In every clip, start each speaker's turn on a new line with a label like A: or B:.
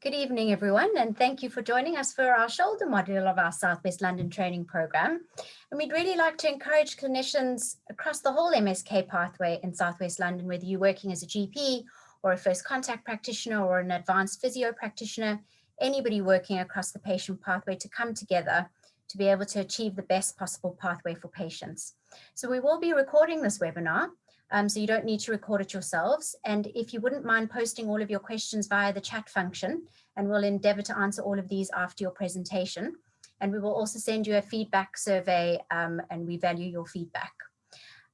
A: Good evening, everyone, and thank you for joining us for our shoulder module of our Southwest London training program. And we'd really like to encourage clinicians across the whole MSK pathway in Southwest London, whether you're working as a GP or a first contact practitioner or an advanced physio practitioner, anybody working across the patient pathway, to come together to be able to achieve the best possible pathway for patients. So we will be recording this webinar. So you don't need to record it yourselves. And if you wouldn't mind posting all of your questions via the chat function, and we'll endeavor to answer all of these after your presentation. And we will also send you a feedback survey, and we value your feedback.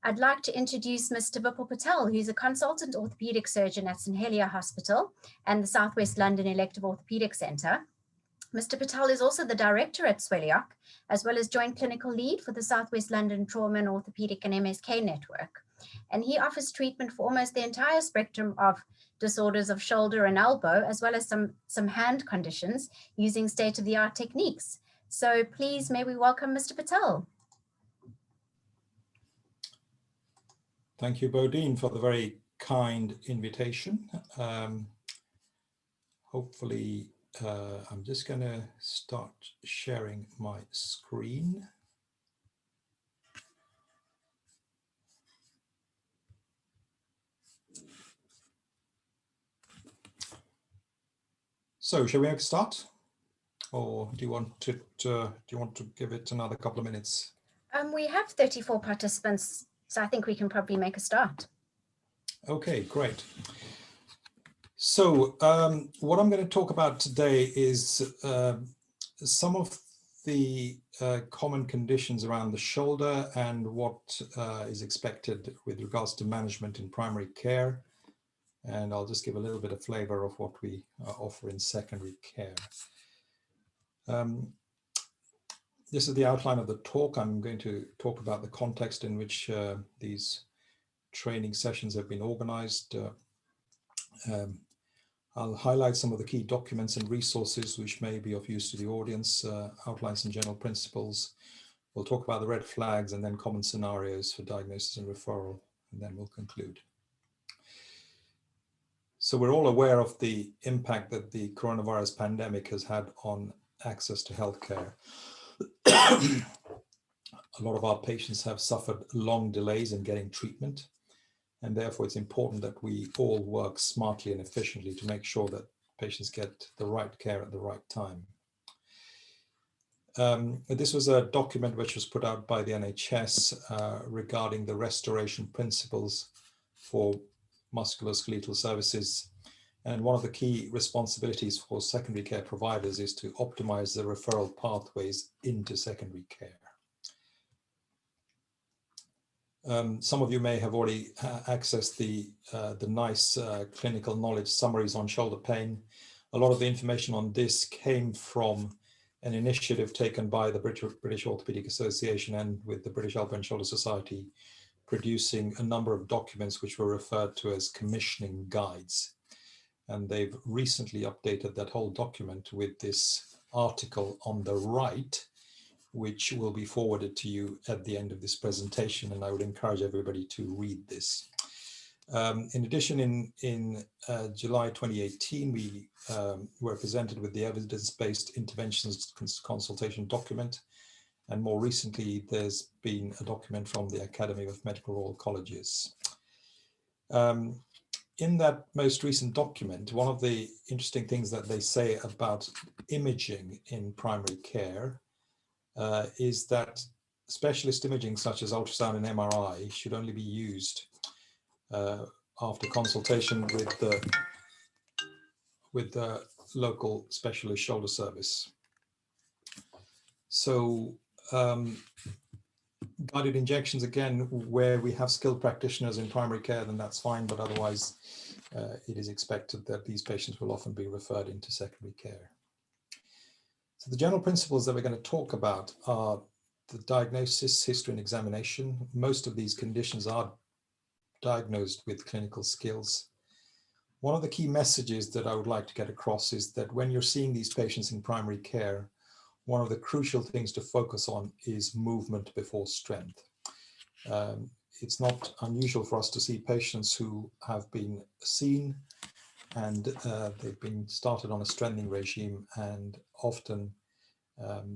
A: I'd like to introduce Mr. Vipul Patel, who's a consultant orthopedic surgeon at St. Helier Hospital and the Southwest London Elective Orthopaedic Centre. Mr. Patel is also the director at SWL, as well as joint clinical lead for the Southwest London Trauma and Orthopaedic and MSK network. And he offers treatment for almost the entire spectrum of disorders of shoulder and elbow, as well as some hand conditions, using state-of-the-art techniques. So please, may we welcome Mr. Patel.
B: Thank you, Bodine, for the very kind invitation. Hopefully, I'm just going to start sharing my screen. So, shall we make a start, or do you want to give it another couple of minutes?
A: We have 34 participants, so I think we can probably make a start.
B: Okay, great. So, what I'm going to talk about today is some of the common conditions around the shoulder and what is expected with regards to management in primary care. And I'll just give a little bit of flavor of what we offer in secondary care. This is the outline of the talk. I'm going to talk about the context in which these training sessions have been organized. I'll highlight some of the key documents and resources which may be of use to the audience, outline some general principles. We'll talk about the red flags and then common scenarios for diagnosis and referral, and then we'll conclude. So we're all aware of the impact that the coronavirus pandemic has had on access to healthcare. A lot of our patients have suffered long delays in getting treatment, and therefore it's important that we all work smartly and efficiently to make sure that patients get the right care at the right time. This was a document which was put out by the NHS regarding the restoration principles for musculoskeletal services. And one of the key responsibilities for secondary care providers is to optimize the referral pathways into secondary care. Some of you may have already accessed the nice clinical knowledge summaries on shoulder pain. A lot of the information on this came from an initiative taken by the British Orthopaedic Association and with the British Elbow and Shoulder Society, producing a number of documents which were referred to as commissioning guides. And they've recently updated that whole document with this article on the right, which will be forwarded to you at the end of this presentation, and I would encourage everybody to read this. In addition, in July 2018, we were presented with the evidence-based interventions consultation document, and more recently, there's been a document from the Academy of Medical Royal Colleges. In that most recent document, one of the interesting things that they say about imaging in primary care is that specialist imaging such as ultrasound and MRI should only be used after consultation with the local specialist shoulder service. So guided injections, again, where we have skilled practitioners in primary care, then that's fine, but otherwise it is expected that these patients will often be referred into secondary care. So the general principles that we're going to talk about are the diagnosis, history, and examination. Most of these conditions are diagnosed with clinical skills. One of the key messages that I would like to get across is that when you're seeing these patients in primary care, one of the crucial things to focus on is movement before strength. It's not unusual for us to see patients who have been seen and they've been started on a strengthening regime, and often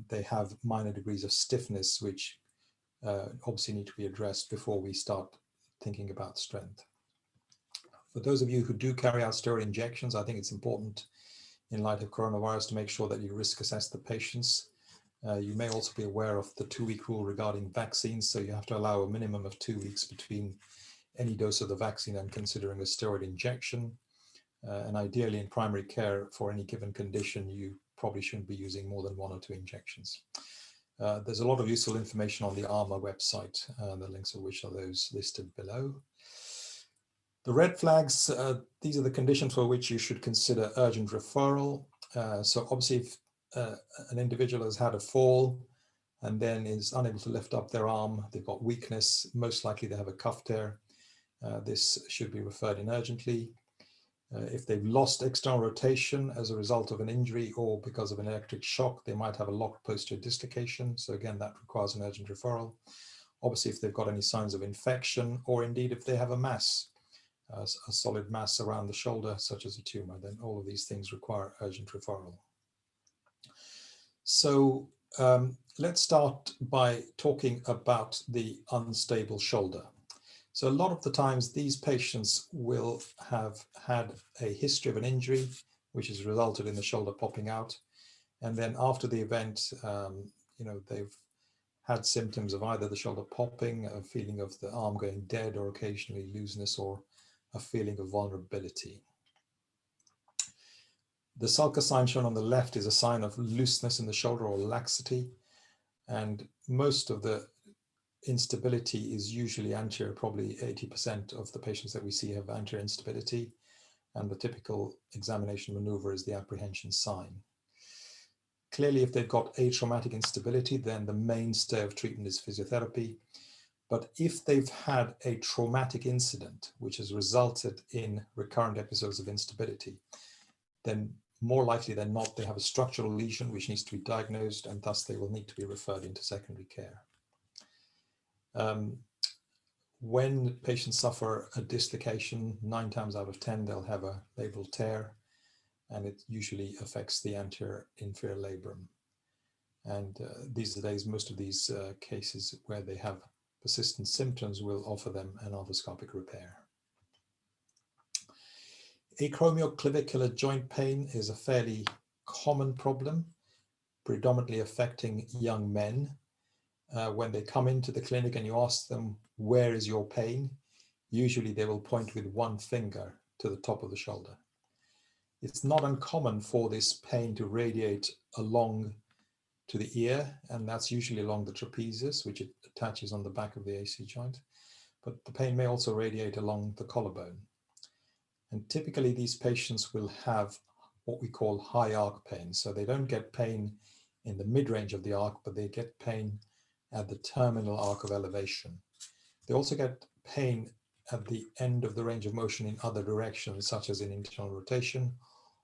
B: they have minor degrees of stiffness, which obviously need to be addressed before we start thinking about strength. For those of you who do carry out steroid injections, I think it's important in light of coronavirus to make sure that you risk assess the patients. You may also be aware of the 2-week rule regarding vaccines, so you have to allow a minimum of 2 weeks between any dose of the vaccine and considering a steroid injection. And ideally in primary care for any given condition, you probably shouldn't be using more than 1 or 2 injections. There's a lot of useful information on the ARMA website, the links of which are those listed below. The red flags, these are the conditions for which you should consider urgent referral. So obviously if an individual has had a fall and then is unable to lift up their arm, they've got weakness, most likely they have a cuff tear. This should be referred in urgently. If they've lost external rotation as a result of an injury or because of an electric shock, they might have a locked posterior dislocation. So again, that requires an urgent referral. Obviously, if they've got any signs of infection, or indeed if they have a mass, a solid mass around the shoulder, such as a tumor, then all of these things require urgent referral. So let's start by talking about the unstable shoulder. So a lot of the times these patients will have had a history of an injury, which has resulted in the shoulder popping out. And then after the event, they've had symptoms of either the shoulder popping, a feeling of the arm going dead, or occasionally looseness, or a feeling of vulnerability. The sulcus sign shown on the left is a sign of looseness in the shoulder or laxity. And most of the instability is usually anterior. Probably 80% of the patients that we see have anterior instability. And the typical examination maneuver is the apprehension sign. Clearly, if they've got atraumatic instability, then the mainstay of treatment is physiotherapy. But if they've had a traumatic incident, which has resulted in recurrent episodes of instability, then more likely than not, they have a structural lesion which needs to be diagnosed, and thus they will need to be referred into secondary care. When patients suffer a dislocation, 9 times out of 10, they'll have a labral tear, and it usually affects the anterior inferior labrum. And these days, most of these cases where they have persistent symptoms will offer them an arthroscopic repair. Acromioclavicular joint pain is a fairly common problem, predominantly affecting young men. When they come into the clinic and you ask them, where is your pain? Usually they will point with one finger to the top of the shoulder. It's not uncommon for this pain to radiate along to the ear, and that's usually along the trapezius, which it attaches on the back of the AC joint. But the pain may also radiate along the collarbone. And typically these patients will have what we call high arc pain. So they don't get pain in the mid-range of the arc, but they get pain at the terminal arc of elevation. They also get pain at the end of the range of motion in other directions, such as in internal rotation,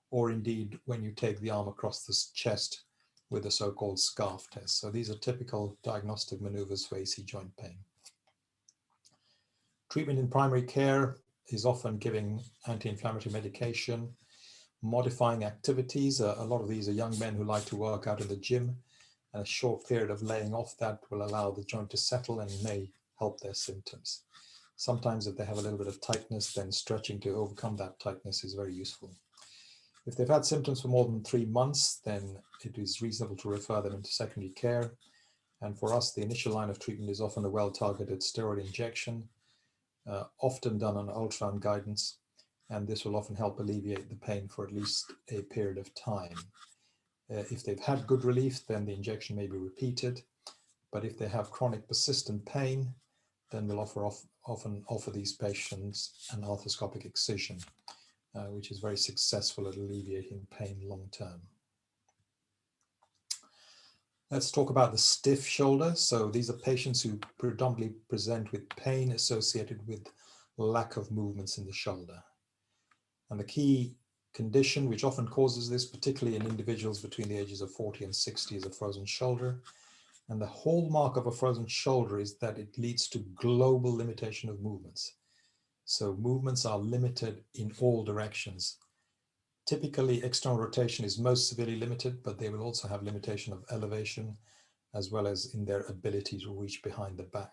B: or indeed when you take the arm across the chest with the so-called scarf test. So these are typical diagnostic maneuvers for AC joint pain. Treatment in primary care is often giving anti-inflammatory medication, modifying activities. A lot of these are young men who like to work out in the gym, and a short period of laying off that will allow the joint to settle and may help their symptoms. Sometimes if they have a little bit of tightness, then stretching to overcome that tightness is very useful. If they've had symptoms for more than 3 months, then it is reasonable to refer them into secondary care. And for us, the initial line of treatment is often a well-targeted steroid injection, often done on ultrasound guidance, and this will often help alleviate the pain for at least a period of time. If they've had good relief, then the injection may be repeated, but if they have chronic persistent pain, then we'll often offer these patients an arthroscopic excision, which is very successful at alleviating pain long term. Let's talk about the stiff shoulder. So these are patients who predominantly present with pain associated with lack of movements in the shoulder. And the key condition which often causes this, particularly in individuals between the ages of 40 and 60, is a frozen shoulder. And the hallmark of a frozen shoulder is that it leads to global limitation of movements. So movements are limited in all directions. Typically, external rotation is most severely limited, but they will also have limitation of elevation as well as in their ability to reach behind the back.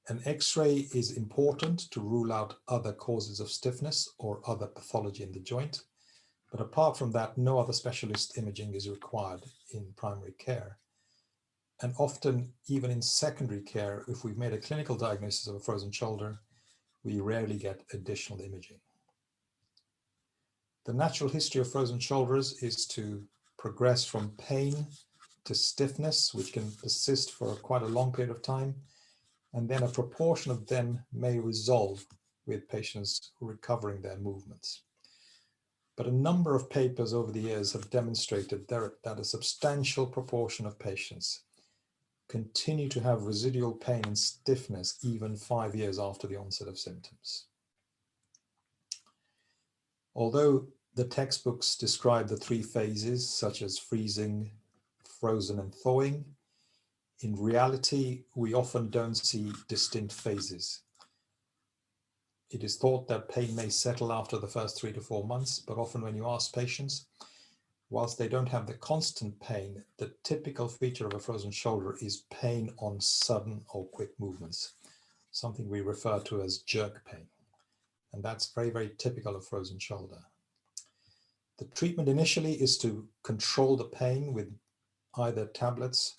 B: An X-ray is important to rule out other causes of stiffness or other pathology in the joint. But apart from that, no other specialist imaging is required in primary care. And often, even in secondary care, if we've made a clinical diagnosis of a frozen shoulder, we rarely get additional imaging. The natural history of frozen shoulders is to progress from pain to stiffness, which can persist for quite a long period of time. And then a proportion of them may resolve with patients recovering their movements. But a number of papers over the years have demonstrated that a substantial proportion of patients continue to have residual pain and stiffness even 5 years after the onset of symptoms. Although the textbooks describe the 3 phases, such as freezing, frozen, and thawing, in reality, we often don't see distinct phases. It is thought that pain may settle after the first 3 to 4 months, but often when you ask patients, whilst they don't have the constant pain, the typical feature of a frozen shoulder is pain on sudden or quick movements, something we refer to as jerk pain. And that's very, very typical of frozen shoulder. The treatment initially is to control the pain with either tablets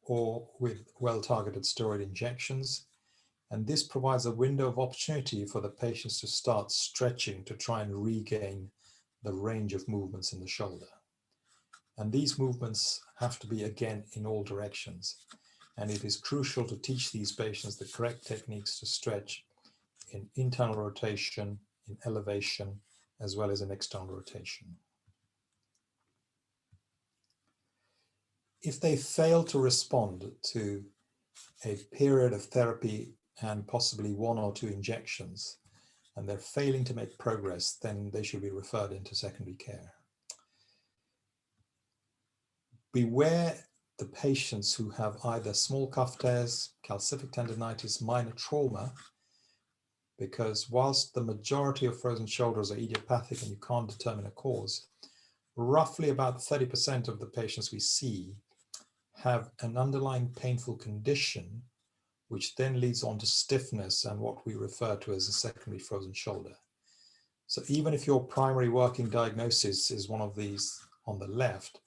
B: or with well-targeted steroid injections. And this provides a window of opportunity for the patients to start stretching to try and regain the range of movements in the shoulder. And these movements have to be, again, in all directions. And it is crucial to teach these patients the correct techniques to stretch in internal rotation, in elevation, as well as in external rotation. If they fail to respond to a period of therapy and possibly 1 or 2 injections, and they're failing to make progress, then they should be referred into secondary care. Beware the patients who have either small cuff tears, calcific tendinitis, minor trauma, because whilst the majority of frozen shoulders are idiopathic and you can't determine a cause, roughly about 30% of the patients we see have an underlying painful condition, which then leads on to stiffness and what we refer to as a secondary frozen shoulder. So even if your primary working diagnosis is one of these on the left,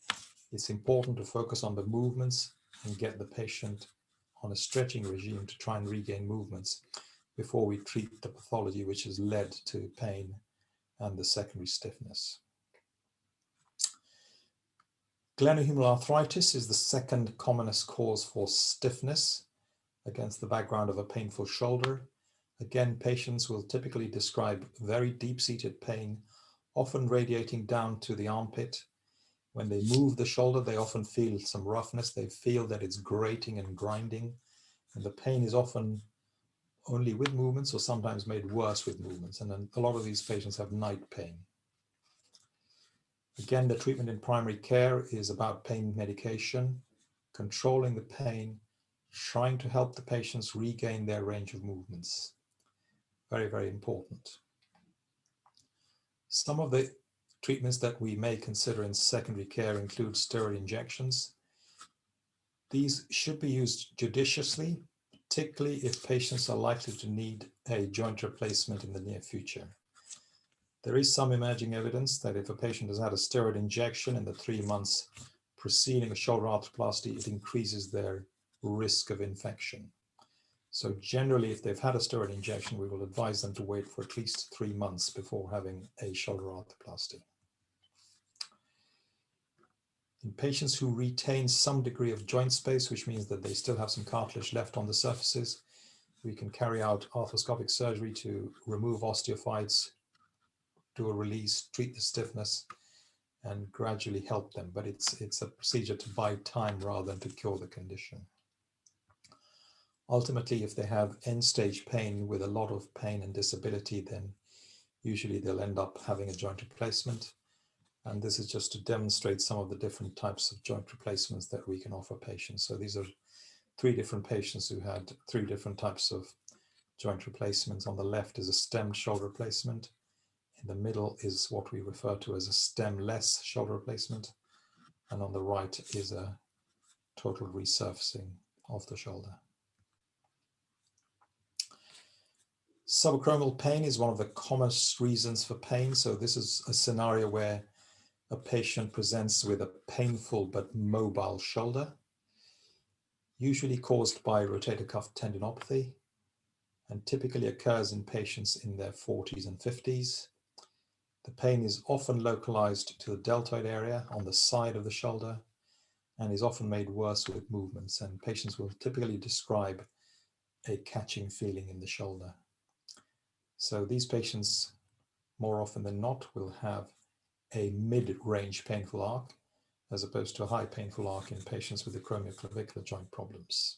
B: it's important to focus on the movements and get the patient on a stretching regime to try and regain movements before we treat the pathology which has led to pain and the secondary stiffness. Glenohumeral arthritis is the second commonest cause for stiffness against the background of a painful shoulder. Again, patients will typically describe very deep-seated pain, often radiating down to the armpit. When they move the shoulder, they often feel some roughness. They feel that it's grating and grinding, and the pain is often only with movements or sometimes made worse with movements. And then a lot of these patients have night pain. Again, the treatment in primary care is about pain medication, controlling the pain, trying to help the patients regain their range of movements. Very, very important. Some of the treatments that we may consider in secondary care include steroid injections. These should be used judiciously, particularly if patients are likely to need a joint replacement in the near future. There is some emerging evidence that if a patient has had a steroid injection in the 3 months preceding a shoulder arthroplasty, it increases their risk of infection. So generally, if they've had a steroid injection, we will advise them to wait for at least 3 months before having a shoulder arthroplasty. In patients who retain some degree of joint space, which means that they still have some cartilage left on the surfaces, we can carry out arthroscopic surgery to remove osteophytes, do a release, treat the stiffness, and gradually help them. But it's a procedure to buy time rather than to cure the condition. Ultimately, if they have end-stage pain with a lot of pain and disability, then usually they'll end up having a joint replacement. And this is just to demonstrate some of the different types of joint replacements that we can offer patients. So these are 3 different patients who had 3 different types of joint replacements. On the left is a stemmed shoulder replacement. In the middle is what we refer to as a stem-less shoulder replacement, and on the right is a total resurfacing of the shoulder. Subacromial pain is one of the commonest reasons for pain. So this is a scenario where a patient presents with a painful but mobile shoulder, usually caused by rotator cuff tendinopathy, and typically occurs in patients in their 40s and 50s. The pain is often localized to the deltoid area on the side of the shoulder and is often made worse with movements, and patients will typically describe a catching feeling in the shoulder. So these patients, more often than not, will have a mid-range painful arc as opposed to a high painful arc in patients with acromioclavicular joint problems.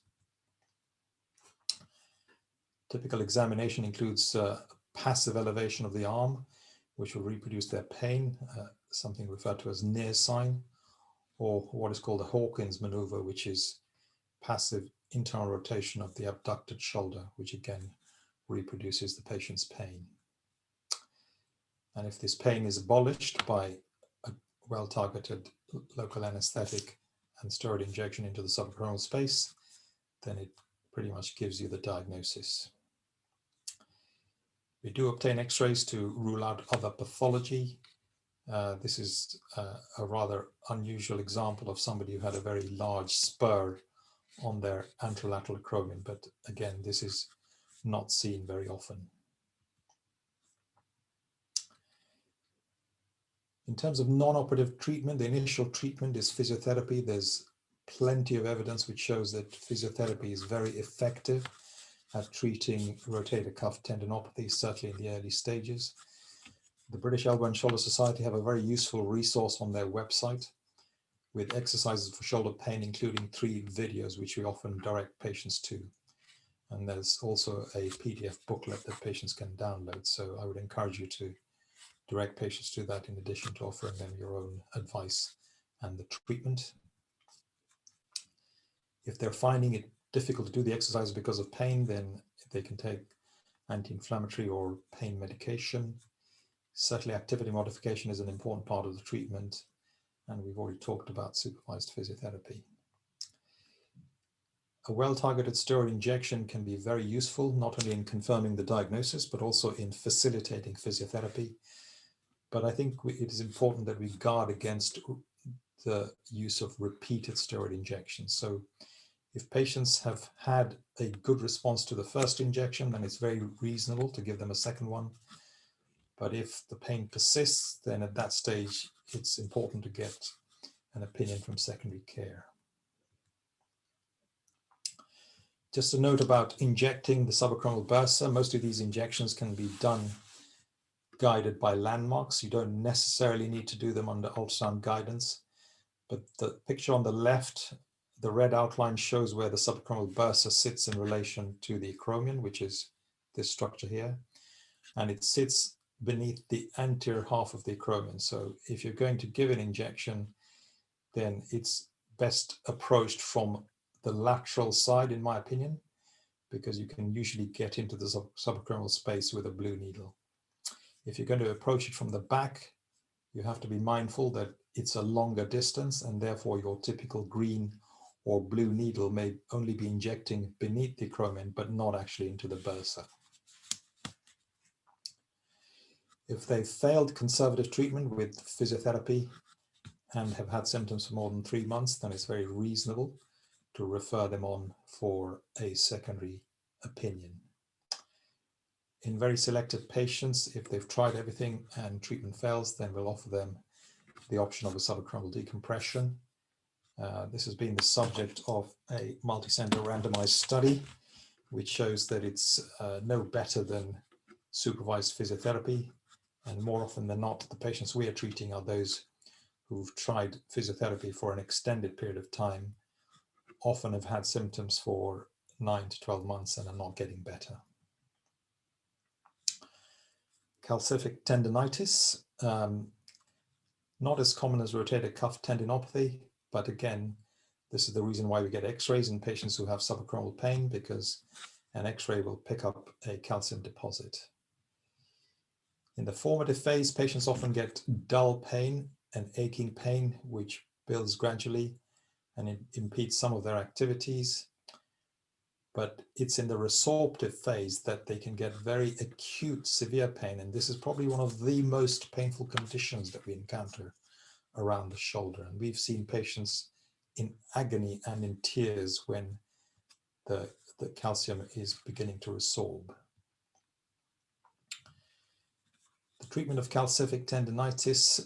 B: Typical examination includes passive elevation of the arm, which will reproduce their pain, something referred to as near sign, or what is called a Hawkins maneuver, which is passive internal rotation of the abducted shoulder, which again reproduces the patient's pain. And if this pain is abolished by a well-targeted local anesthetic and steroid injection into the subacromial space, then it pretty much gives you the diagnosis. We do obtain x-rays to rule out other pathology. This is a rather unusual example of somebody who had a very large spur on their anterolateral acromion, but again, this is not seen very often. In terms of non-operative treatment, the initial treatment is physiotherapy. There's plenty of evidence which shows that physiotherapy is very effective at treating rotator cuff tendinopathy, certainly in the early stages. The British Elbow and Shoulder Society have a very useful resource on their website with exercises for shoulder pain, including 3 videos, which we often direct patients to. And there's also a PDF booklet that patients can download. So I would encourage you to direct patients to that in addition to offering them your own advice and the treatment. If they're finding it difficult to do the exercise because of pain, then they can take anti-inflammatory or pain medication. Certainly activity modification is an important part of the treatment, and we've already talked about supervised physiotherapy. A well-targeted steroid injection can be very useful, not only in confirming the diagnosis, but also in facilitating physiotherapy. But I think it is important that we guard against the use of repeated steroid injections. So if patients have had a good response to the first injection, then it's very reasonable to give them a second one. But if the pain persists, then at that stage, it's important to get an opinion from secondary care. Just a note about injecting the subacromial bursa. Most of these injections can be done guided by landmarks. You don't necessarily need to do them under ultrasound guidance. But the picture on the left, the red outline shows where the subacromial bursa sits in relation to the acromion, which is this structure here. And it sits beneath the anterior half of the acromion. So if you're going to give an injection, then it's best approached from the lateral side, in my opinion, because you can usually get into the subacromial space with a blue needle. If you're going to approach it from the back, you have to be mindful that it's a longer distance, and therefore your typical green or blue needle may only be injecting beneath the acromion, but not actually into the bursa. If they've failed conservative treatment with physiotherapy and have had symptoms for more than 3 months, then it's very reasonable to refer them on for a secondary opinion. In very selected patients, if they've tried everything and treatment fails, then we'll offer them the option of a subacromial decompression. This has been the subject of a multi-center randomized study, which shows that it's no better than supervised physiotherapy. And more often than not, the patients we are treating are those who've tried physiotherapy for an extended period of time, often have had symptoms for 9 to 12 months and are not getting better. Calcific tendinitis, not as common as rotator cuff tendinopathy, but again, this is the reason why we get x-rays in patients who have subacromial pain, because an x-ray will pick up a calcium deposit. In the formative phase, patients often get dull pain and aching pain, which builds gradually and it impedes some of their activities. But it's in the resorptive phase that they can get very acute, severe pain. And this is probably one of the most painful conditions that we encounter around the shoulder. And we've seen patients in agony and in tears when the calcium is beginning to resorb. The treatment of calcific tendinitis,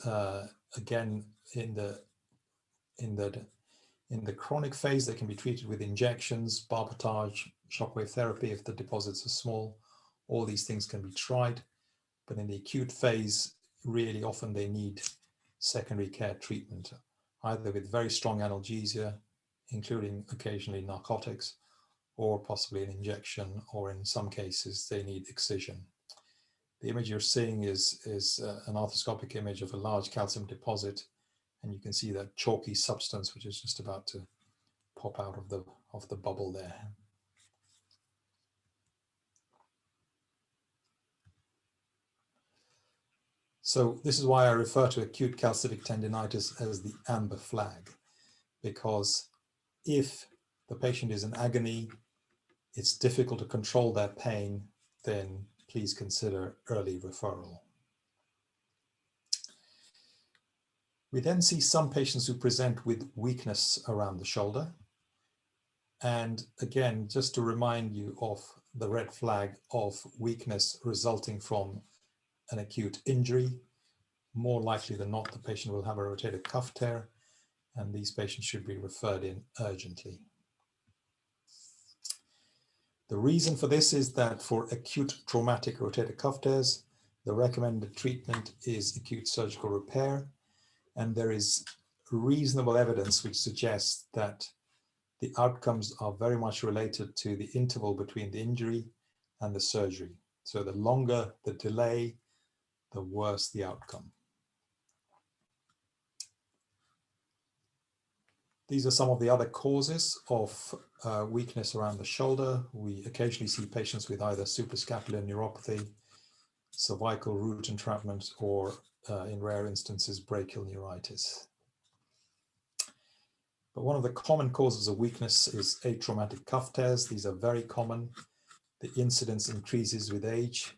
B: again, in the chronic phase, they can be treated with injections, barbotage, shockwave therapy if the deposits are small. All these things can be tried, but in the acute phase, really often they need secondary care treatment, either with very strong analgesia, including occasionally narcotics, or possibly an injection, or in some cases they need excision. The image you're seeing is an arthroscopic image of a large calcium deposit, and you can see that chalky substance which is just about to pop out of the bubble there. So this is why I refer to acute calcific tendinitis as the amber flag, because if the patient is in agony, it's difficult to control their pain, then please consider early referral. We then see some patients who present with weakness around the shoulder. And again, just to remind you of the red flag of weakness resulting from an acute injury, more likely than not, the patient will have a rotator cuff tear, and these patients should be referred in urgently. The reason for this is that for acute traumatic rotator cuff tears, the recommended treatment is acute surgical repair, and there is reasonable evidence which suggests that the outcomes are very much related to the interval between the injury and the surgery. So the longer the delay, the worse the outcome. These are some of the other causes of weakness around the shoulder. We occasionally see patients with either suprascapular neuropathy, cervical root entrapment, or in rare instances, brachial neuritis. But one of the common causes of weakness is atraumatic cuff tears. These are very common. The incidence increases with age.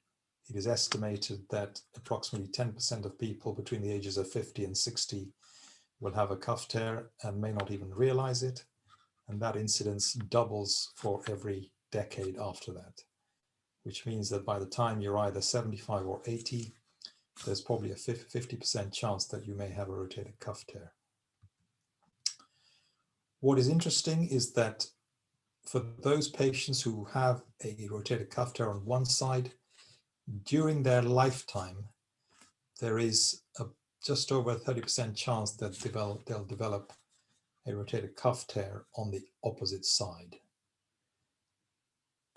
B: It is estimated that approximately 10% of people between the ages of 50 and 60 will have a cuff tear and may not even realize it. And that incidence doubles for every decade after that, which means that by the time you're either 75 or 80, there's probably a 50% chance that you may have a rotator cuff tear. What is interesting is that for those patients who have a rotator cuff tear on one side, during their lifetime, there is just over a 30% chance that they'll develop a rotator cuff tear on the opposite side.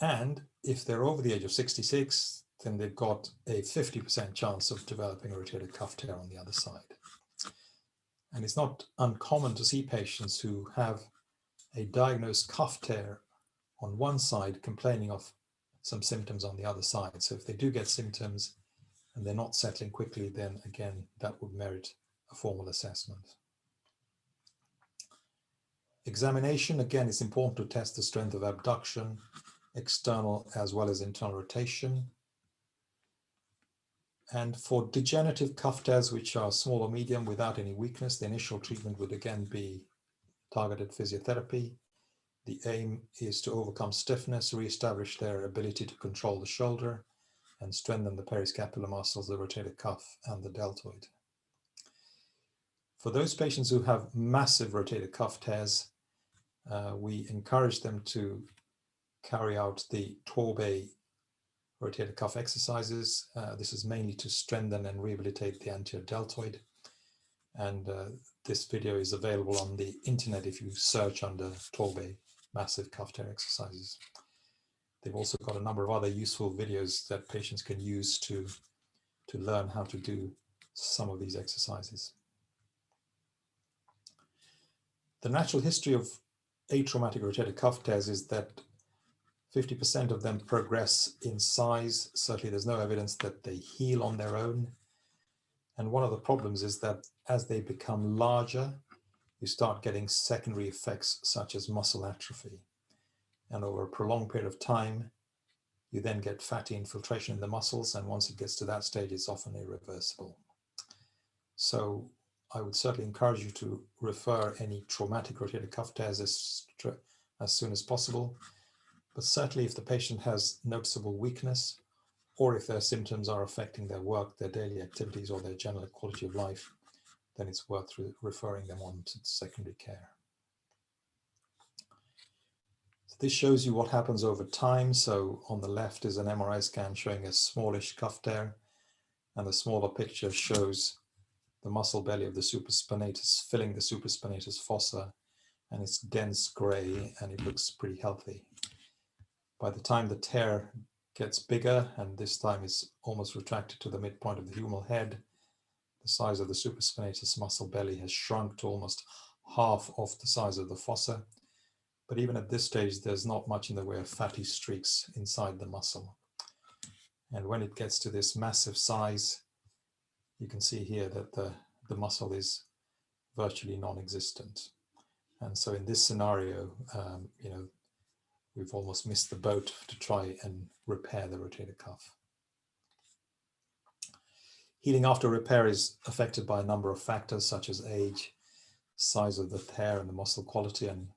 B: And if they're over the age of 66, then they've got a 50% chance of developing a rotator cuff tear on the other side. And it's not uncommon to see patients who have a diagnosed cuff tear on one side complaining of some symptoms on the other side. So if they do get symptoms and they're not settling quickly, then again, that would merit a formal assessment. Examination, again, it's important to test the strength of abduction, external as well as internal rotation. And for degenerative cuff tears, which are small or medium without any weakness, the initial treatment would again be targeted physiotherapy. The aim is to overcome stiffness, reestablish their ability to control the shoulder, and strengthen the periscapular muscles, the rotator cuff, and the deltoid. For those patients who have massive rotator cuff tears, we encourage them to carry out the Torbay rotator cuff exercises. This is mainly to strengthen and rehabilitate the anterior deltoid. And this video is available on the internet if you search under Torbay massive cuff tear exercises. They've also got a number of other useful videos that patients can use to learn how to do some of these exercises. The natural history of atraumatic rotator cuff tears is that 50% of them progress in size. Certainly there's no evidence that they heal on their own. And one of the problems is that as they become larger, you start getting secondary effects such as muscle atrophy. And over a prolonged period of time, you then get fatty infiltration in the muscles. And once it gets to that stage, it's often irreversible. So I would certainly encourage you to refer any traumatic rotator cuff tears as soon as possible. But certainly if the patient has noticeable weakness, or if their symptoms are affecting their work, their daily activities, or their general quality of life, then it's worth referring them on to secondary care. So this shows you what happens over time. So on the left is an MRI scan showing a smallish cuff tear, and the smaller picture shows the muscle belly of the supraspinatus filling the supraspinatus fossa, and it's dense gray and it looks pretty healthy. By the time the tear gets bigger, and this time it's almost retracted to the midpoint of the humeral head, the size of the supraspinatus muscle belly has shrunk to almost half of the size of the fossa. But even at this stage, there's not much in the way of fatty streaks inside the muscle. And when it gets to this massive size, you can see here that the muscle is virtually non-existent. And so in this scenario, we've almost missed the boat to try and repair the rotator cuff. Healing after repair is affected by a number of factors such as age, size of the tear, and the muscle quality. And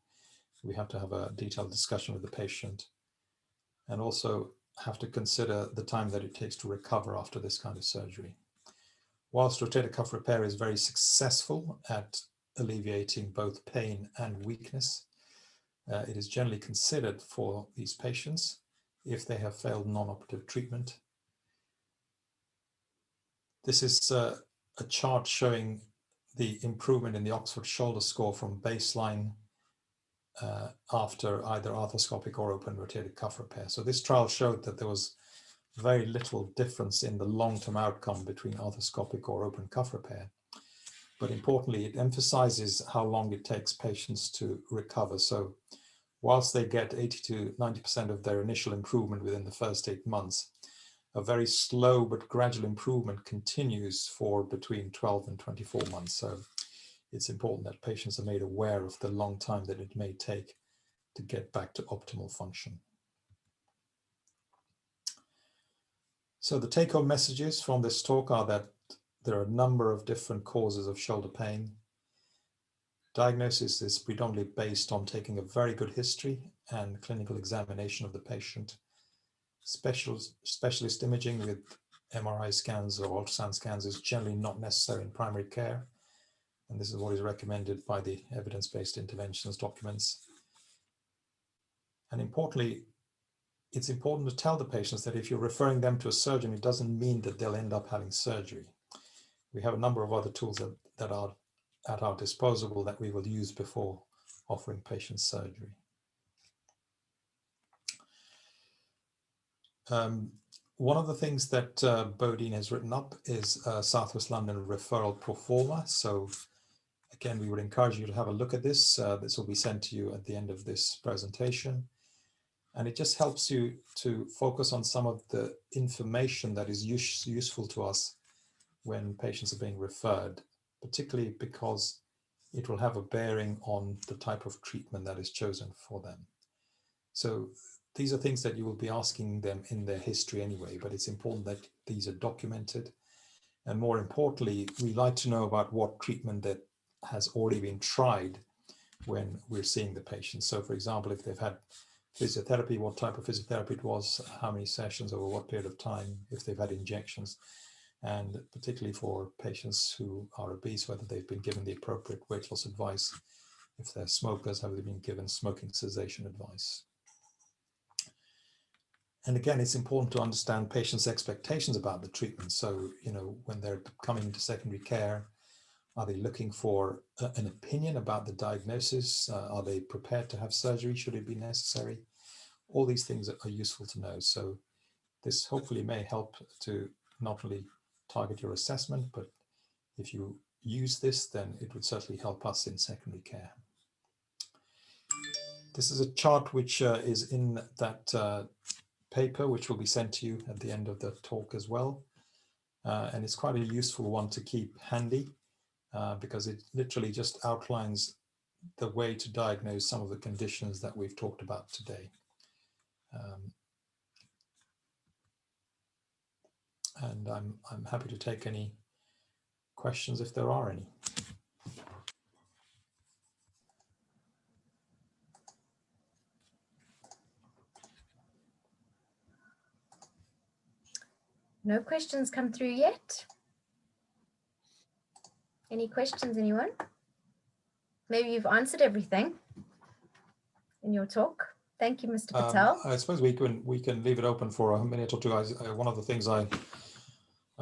B: we have to have a detailed discussion with the patient, and also have to consider the time that it takes to recover after this kind of surgery. Whilst rotator cuff repair is very successful at alleviating both pain and weakness, it is generally considered for these patients if they have failed non-operative treatment. This is a chart showing the improvement in the Oxford Shoulder Score from baseline after either arthroscopic or open rotator cuff repair. So this trial showed that there was very little difference in the long-term outcome between arthroscopic or open cuff repair. But importantly, it emphasizes how long it takes patients to recover. So whilst they get 80 to 90% of their initial improvement within the first 8 months, a very slow but gradual improvement continues for between 12 and 24 months. So it's important that patients are made aware of the long time that it may take to get back to optimal function. So the take-home messages from this talk are that there are a number of different causes of shoulder pain. Diagnosis is predominantly based on taking a very good history and clinical examination of the patient. Specialist imaging with MRI scans or ultrasound scans is generally not necessary in primary care. And this is what is recommended by the evidence-based interventions documents. And importantly, it's important to tell the patients that if you're referring them to a surgeon, it doesn't mean that they'll end up having surgery. We have a number of other tools that are at our disposal that we will use before offering patients surgery. One of the things that Bodine has written up is Southwest London Referral Proforma. So again, we would encourage you to have a look at this. This will be sent to you at the end of this presentation. And it just helps you to focus on some of the information that is useful to us when patients are being referred, particularly because it will have a bearing on the type of treatment that is chosen for them. So these are things that you will be asking them in their history anyway, but it's important that these are documented. And more importantly, we like to know about what treatment that has already been tried when we're seeing the patient. So for example, if they've had physiotherapy, what type of physiotherapy it was, how many sessions, over what period of time, if they've had injections, and particularly for patients who are obese, whether they've been given the appropriate weight loss advice. If they're smokers, have they been given smoking cessation advice? And again, it's important to understand patients' expectations about the treatment. So, when they're coming to secondary care, are they looking for an opinion about the diagnosis? Are they prepared to have surgery should it be necessary? All these things are useful to know. So this hopefully may help to not only target your assessment, but if you use this, then it would certainly help us in secondary care. This is a chart which is in that paper, which will be sent to you at the end of the talk as well. And it's quite a useful one to keep handy because it literally just outlines the way to diagnose some of the conditions that we've talked about today. And I'm happy to take any questions if there are any.
A: No questions come through yet. Any questions, anyone? Maybe you've answered everything in your talk. Thank you, Mr. Patel.
B: I suppose we can leave it open for a minute or two. One of the things I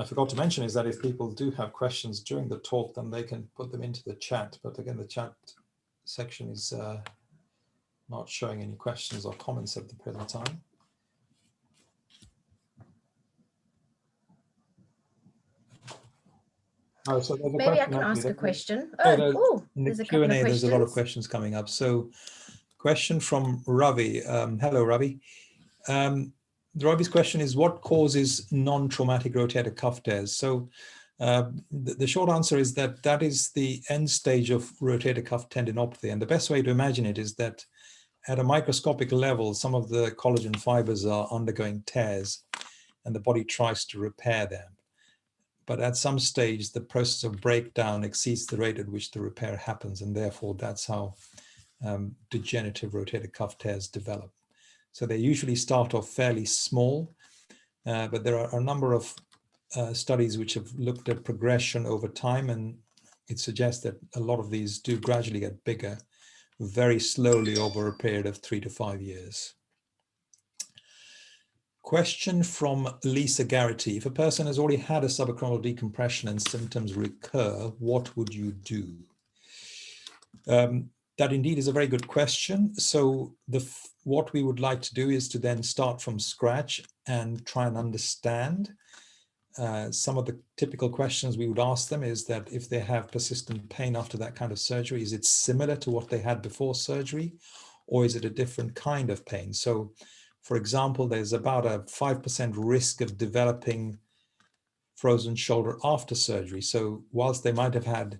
B: forgot to mention is that if people do have questions during the talk, then they can put them into the chat. But again, the chat section is not showing any questions or comments at the present time. Oh, so there's a
A: Maybe I
B: question,
A: can
B: actually.
A: ask a question.
B: In the
A: there's a couple of
B: Q&A,
A: questions.
B: there's a lot of questions coming up. So question from Ravi. Hello, Ravi. Ravi's question is, what causes non-traumatic rotator cuff tears? So the short answer is that is the end stage of rotator cuff tendinopathy. And the best way to imagine it is that at a microscopic level, some of the collagen fibers are undergoing tears and the body tries to repair them. But at some stage, the process of breakdown exceeds the rate at which the repair happens. And therefore, that's how degenerative rotator cuff tears develop. So they usually start off fairly small, but there are a number of studies which have looked at progression over time, and it suggests that a lot of these do gradually get bigger, very slowly over a period of 3 to 5 years. Question from Lisa Garrity. If a person has already had a subacromial decompression and symptoms recur, what would you do? That indeed is a very good question. So what we would like to do is to then start from scratch and try and understand. Some of the typical questions we would ask them is that if they have persistent pain after that kind of surgery, is it similar to what they had before surgery, or is it a different kind of pain? So, for example, there's about a 5% risk of developing frozen shoulder after surgery. So whilst they might have had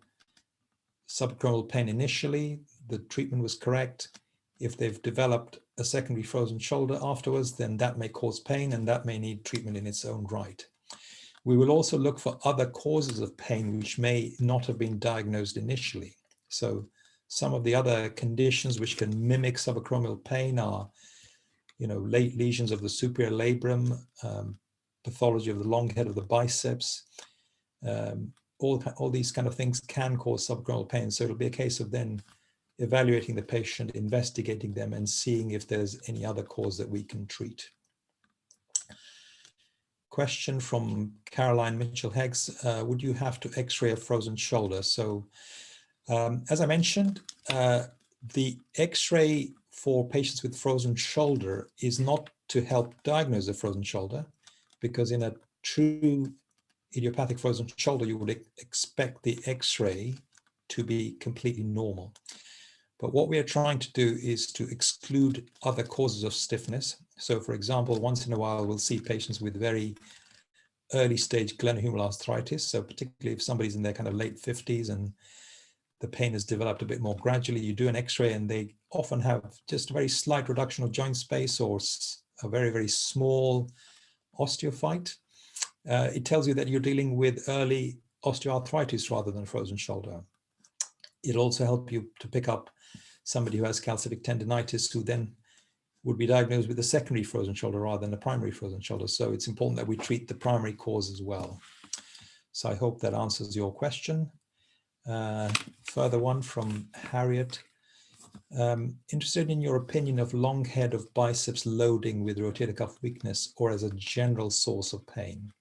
B: subacromial pain initially, the treatment was correct. If they've developed a secondary frozen shoulder afterwards, then that may cause pain and that may need treatment in its own right. We will also look for other causes of pain which may not have been diagnosed initially. So some of the other conditions which can mimic subacromial pain are, late lesions of the superior labrum, pathology of the long head of the biceps. All these kind of things can cause subacromial pain. So it'll be a case of then evaluating the patient, investigating them, and seeing if there's any other cause that we can treat. Question from Caroline Mitchell-Heggs, would you have to x-ray a frozen shoulder? So as I mentioned, the x-ray for patients with frozen shoulder is not to help diagnose a frozen shoulder, because in a true idiopathic frozen shoulder, you would expect the x-ray to be completely normal. But what we are trying to do is to exclude other causes of stiffness. So for example, once in a while, we'll see patients with very early stage glenohumeral arthritis. So particularly if somebody's in their kind of late 50s and the pain has developed a bit more gradually, you do an x-ray and they often have just a very slight reduction of joint space or a very, very small osteophyte. It tells you that you're dealing with early osteoarthritis rather than frozen shoulder. It'll also help you to pick up somebody who has calcific tendinitis, who then would be diagnosed with a secondary frozen shoulder rather than a primary frozen shoulder. So it's important that we treat the primary cause as well. So I hope that answers your question. Further one from Harriet. Interested in your opinion of long head of biceps loading with rotator cuff weakness or as a general source of pain.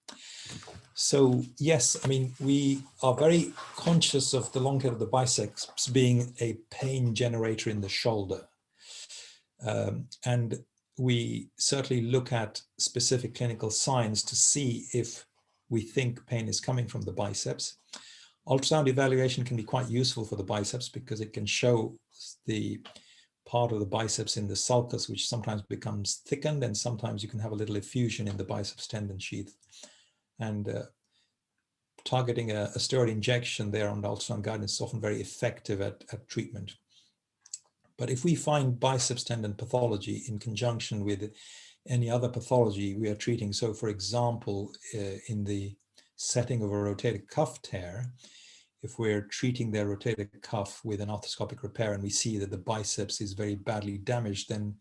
B: So yes, I mean, we are very conscious of the long head of the biceps being a pain generator in the shoulder. And we certainly look at specific clinical signs to see if we think pain is coming from the biceps. Ultrasound evaluation can be quite useful for the biceps because it can show the part of the biceps in the sulcus, which sometimes becomes thickened, and sometimes you can have a little effusion in the biceps tendon sheath. And targeting a steroid injection there on the ultrasound guidance is often very effective at treatment. But if we find biceps tendon pathology in conjunction with any other pathology we are treating, so for example, in the setting of a rotator cuff tear, if we're treating their rotator cuff with an arthroscopic repair and we see that the biceps is very badly damaged, then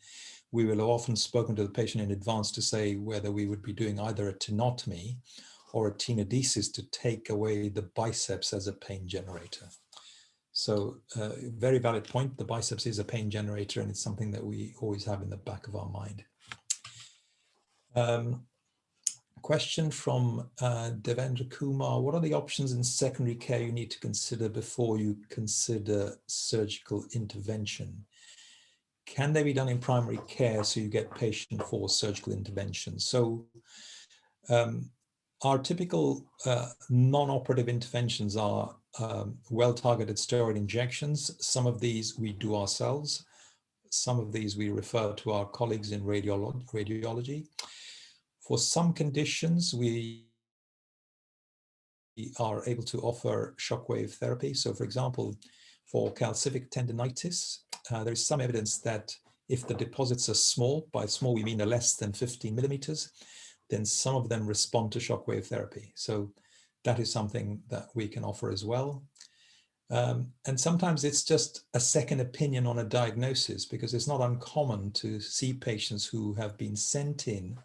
B: we will have often spoken to the patient in advance to say whether we would be doing either a tenotomy or a tenodesis to take away the biceps as a pain generator. So very valid point. The biceps is a pain generator, and it's something that we always have in the back of our mind. Question from Devendra Kumar. What are the options in secondary care you need to consider before you consider surgical intervention? Can they be done in primary care so you get patient for surgical intervention? So our typical non-operative interventions are well-targeted steroid injections. Some of these we do ourselves. Some of these we refer to our colleagues in radiology. For some conditions, we are able to offer shockwave therapy. So for example, for calcific tendinitis, there is some evidence that if the deposits are small, by small we mean are less than 15 millimeters, then some of them respond to shockwave therapy. So that is something that we can offer as well. And sometimes it's just a second opinion on a diagnosis, because it's not uncommon to see patients who have been sent in,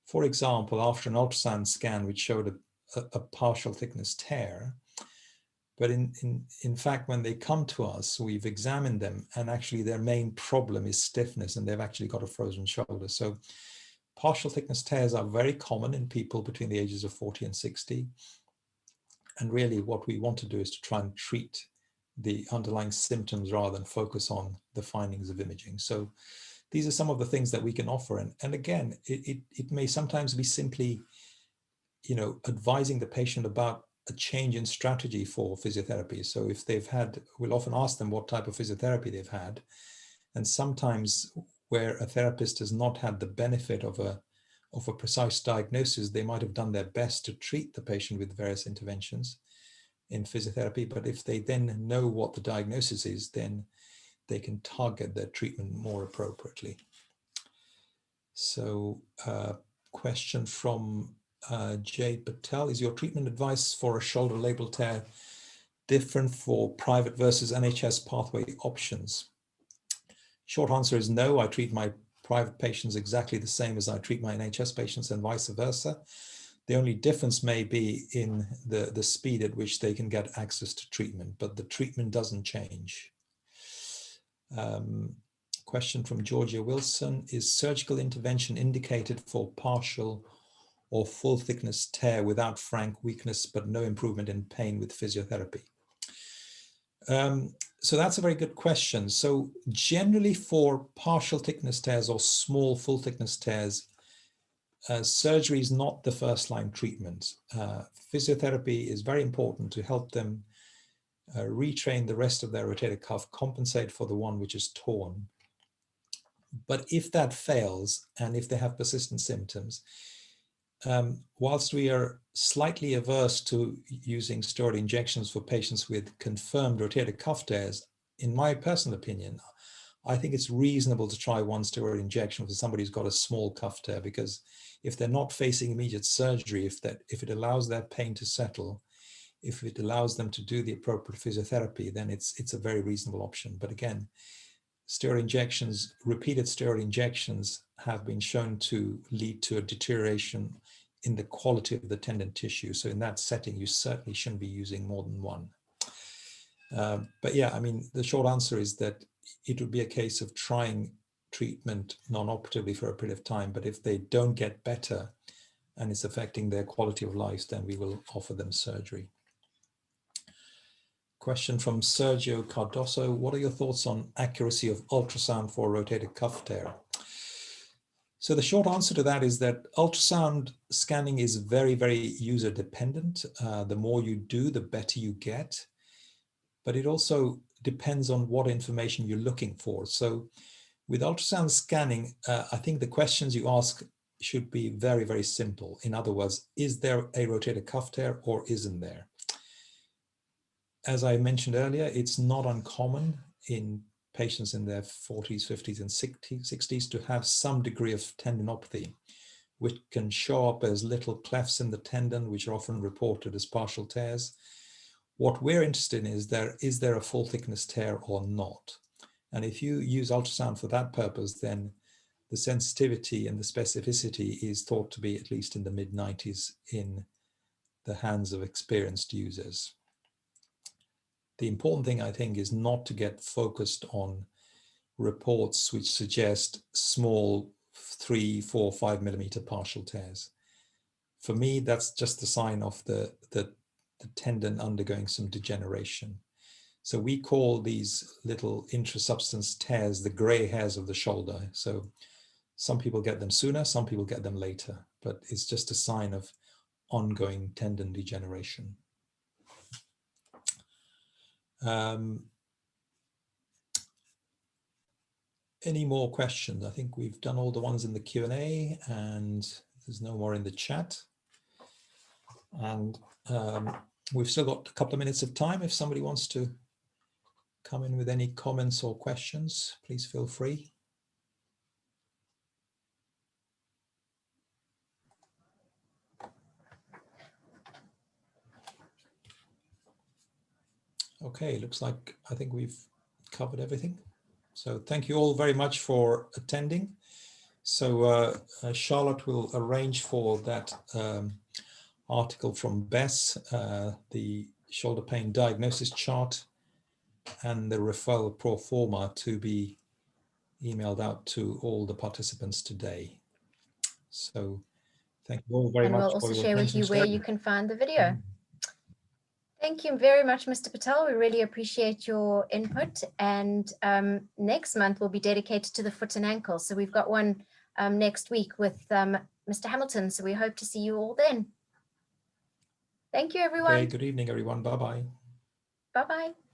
B: for example, after an ultrasound scan which showed a partial thickness tear. But in fact, when they come to us, we've examined them, and actually their main problem is stiffness, and they've actually got a frozen shoulder. So partial thickness tears are very common in people between the ages of 40 and 60. And really what we want to do is to try and treat the underlying symptoms rather than focus on the findings of imaging. So these are some of the things that we can offer. And again, it may sometimes be simply, advising the patient about a change in strategy for physiotherapy. So if they've had, we'll often ask them what type of physiotherapy they've had. And sometimes where a therapist has not had the benefit of a precise diagnosis, they might have done their best to treat the patient with various interventions in physiotherapy. But if they then know what the diagnosis is, then they can target their treatment more appropriately. So question from Jade Patel. Is your treatment advice for a shoulder labral tear different for private versus NHS pathway options? Short answer is no. I treat my private patients exactly the same as I treat my NHS patients, and vice versa. The only difference may be in the speed at which they can get access to treatment, but the treatment doesn't change. Question from Georgia Wilson. Is surgical intervention indicated for partial or full thickness tear without frank weakness but no improvement in pain with physiotherapy? So that's a very good question. So generally for partial thickness tears or small full thickness tears, surgery is not the first line treatment. Physiotherapy is very important to help them retrain the rest of their rotator cuff, compensate for the one which is torn. But if that fails, and if they have persistent symptoms, whilst we are slightly averse to using steroid injections for patients with confirmed rotator cuff tears, in my personal opinion, I think it's reasonable to try one steroid injection for somebody who's got a small cuff tear, because if they're not facing immediate surgery, if it allows their pain to settle, if it allows them to do the appropriate physiotherapy, then it's a very reasonable option. But again, steroid injections, repeated steroid injections have been shown to lead to a deterioration in the quality of the tendon tissue. So in that setting, you certainly shouldn't be using more than one. But yeah, I mean, the short answer is that it would be a case of trying treatment non-operatively for a period of time, but if they don't get better and it's affecting their quality of life, then we will offer them surgery. Question from Sergio Cardoso. What are your thoughts on accuracy of ultrasound for rotator cuff tear? So the short answer to that is that ultrasound scanning is very, very user dependent. The more you do, the better you get. But it also depends on what information you're looking for. So with ultrasound scanning, I think the questions you ask should be very, very simple. In other words, is there a rotator cuff tear or isn't there? As I mentioned earlier, it's not uncommon in patients in their 40s, 50s, and 60s to have some degree of tendinopathy, which can show up as little clefts in the tendon, which are often reported as partial tears. What we're interested in is there a full thickness tear or not? And if you use ultrasound for that purpose, then the sensitivity and the specificity is thought to be at least in the mid-90s in the hands of experienced users. The important thing, I think, is not to get focused on reports which suggest small 3, 4, 5 millimeter partial tears. For me, that's just a sign of the tendon undergoing some degeneration. So we call these little intrasubstance tears the gray hairs of the shoulder. So some people get them sooner, some people get them later, but it's just a sign of ongoing tendon degeneration. Any more questions? I think we've done all the ones in the Q&A and there's no more in the chat. And we've still got a couple of minutes of time. If somebody wants to come in with any comments or questions, please feel free. Okay, looks like I think we've covered everything. So thank you all very much for attending. So Charlotte will arrange for that article from Bess, the shoulder pain diagnosis chart and the referral proforma to be emailed out to all the participants today. So thank you all very much.
A: And we'll also share with you where you can find the video. Thank you very much, Mr. Patel. We really appreciate your input. And next month will be dedicated to the foot and ankle. So we've got one next week with Mr. Hamilton. So we hope to see you all then. Thank you, everyone.
B: Okay, good evening, everyone. Bye-bye.
A: Bye-bye.